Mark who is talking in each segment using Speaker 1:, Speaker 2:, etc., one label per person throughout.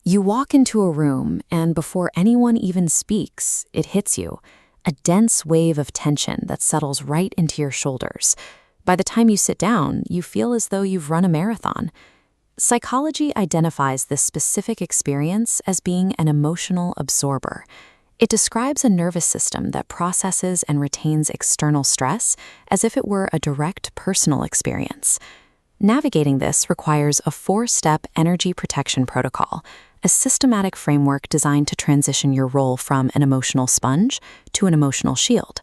Speaker 1: You walk into a room, and before anyone even speaks, it hits you. A dense wave of tension that settles right into your shoulders. By the time you sit down, you feel as though you've run a marathon. Psychology identifies this specific experience as being an emotional absorber. It describes a nervous system that processes and retains external stress as if it were a direct personal experience. Navigating this requires a 4-step energy protection protocol, a systematic framework designed to transition your role from an emotional sponge to an emotional shield.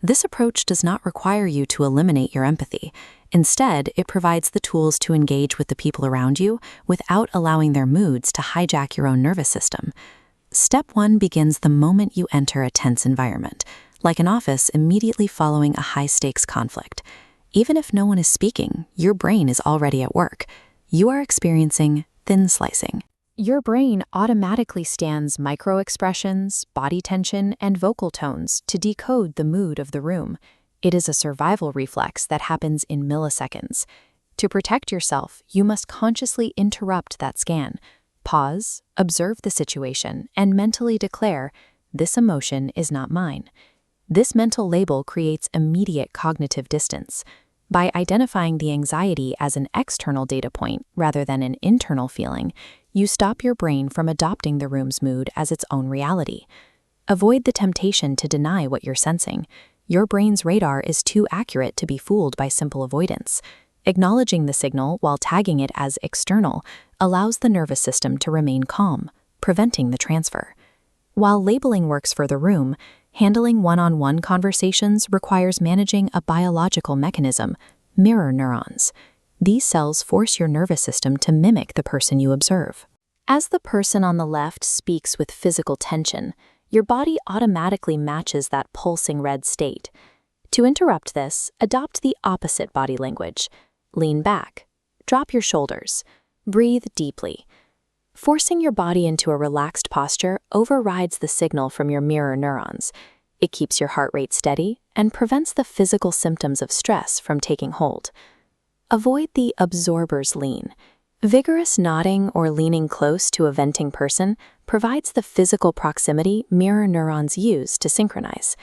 Speaker 1: This approach does not require you to eliminate your empathy. Instead, it provides the tools to engage with the people around you without allowing their moods to hijack your own nervous system. Step 1 begins the moment you enter a tense environment, like an office immediately following a high-stakes conflict. Even if no one is speaking, your brain is already at work. You are experiencing thin slicing. Your brain automatically scans micro-expressions, body tension, and vocal tones to decode the mood of the room. It is a survival reflex that happens in milliseconds. To protect yourself, you must consciously interrupt that scan. Pause, observe the situation, and mentally declare, "This emotion is not mine." This mental label creates immediate cognitive distance. By identifying the anxiety as an external data point rather than an internal feeling, you stop your brain from adopting the room's mood as its own reality. Avoid the temptation to deny what you're sensing. Your brain's radar is too accurate to be fooled by simple avoidance. Acknowledging the signal while tagging it as external allows the nervous system to remain calm, preventing the transfer. While labeling works for the room, handling one-on-one conversations requires managing a biological mechanism, mirror neurons. These cells force your nervous system to mimic the person you observe. As the person on the left speaks with physical tension, your body automatically matches that pulsing red state. To interrupt this, adopt the opposite body language. Lean back. Drop your shoulders. Breathe deeply. Forcing your body into a relaxed posture overrides the signal from your mirror neurons. It keeps your heart rate steady and prevents the physical symptoms of stress from taking hold. Avoid the absorber's lean. Vigorous nodding or leaning close to a venting person provides the physical proximity mirror neurons use to synchronize.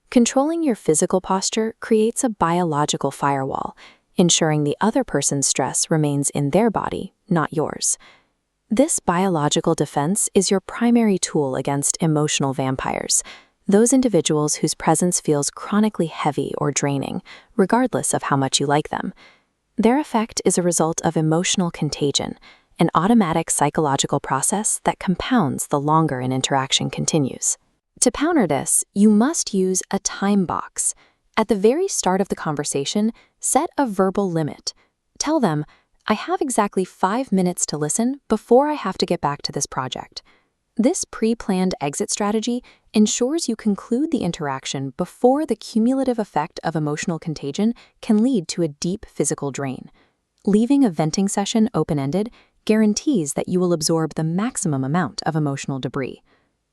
Speaker 1: Controlling your physical posture creates a biological firewall, ensuring the other person's stress remains in their body, not yours. This biological defense is your primary tool against emotional vampires, those individuals whose presence feels chronically heavy or draining, regardless of how much you like them. Their effect is a result of emotional contagion, an automatic psychological process that compounds the longer an interaction continues. To counter this, you must use a time box. At the very start of the conversation, set a verbal limit. Tell them, "I have exactly 5 minutes to listen before I have to get back to this project." This pre-planned exit strategy ensures you conclude the interaction before the cumulative effect of emotional contagion can lead to a deep physical drain. Leaving a venting session open-ended guarantees that you will absorb the maximum amount of emotional debris.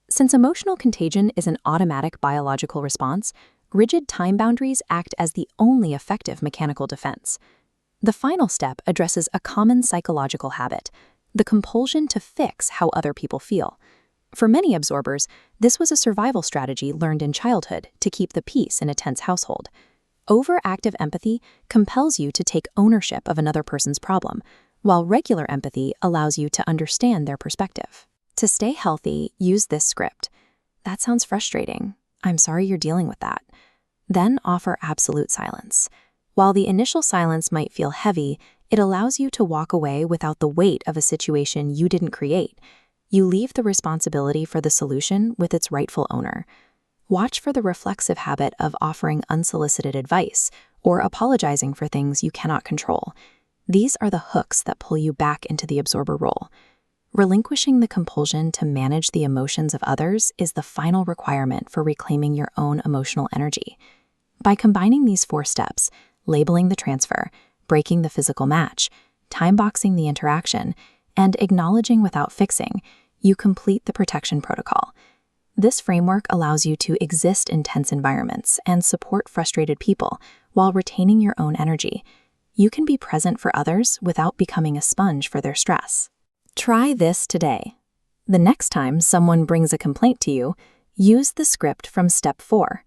Speaker 1: Since emotional contagion is an automatic biological response, rigid time boundaries act as the only effective mechanical defense. The final step addresses a common psychological habit, the compulsion to fix how other people feel. For many absorbers, this was a survival strategy learned in childhood to keep the peace in a tense household. Overactive empathy compels you to take ownership of another person's problem, while regular empathy allows you to understand their perspective. To stay healthy, use this script. "That sounds frustrating. I'm sorry you're dealing with that." Then offer absolute silence. While the initial silence might feel heavy, it allows you to walk away without the weight of a situation you didn't create. You leave the responsibility for the solution with its rightful owner. Watch for the reflexive habit of offering unsolicited advice or apologizing for things you cannot control. These are the hooks that pull you back into the absorber role. Relinquishing the compulsion to manage the emotions of others is the final requirement for reclaiming your own emotional energy. By combining these 4 steps, labeling the transfer, breaking the physical match, time-boxing the interaction, and acknowledging without fixing, you complete the protection protocol. This framework allows you to exist in tense environments and support frustrated people while retaining your own energy. You can be present for others without becoming a sponge for their stress. Try this today. The next time someone brings a complaint to you, use the script from step 4.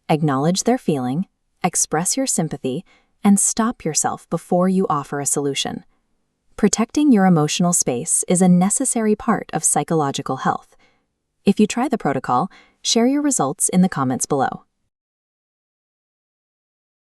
Speaker 1: Acknowledge their feeling, express your sympathy, and stop yourself before you offer a solution. Protecting your emotional space is a necessary part of psychological health. If you try the protocol, share your results in the comments below.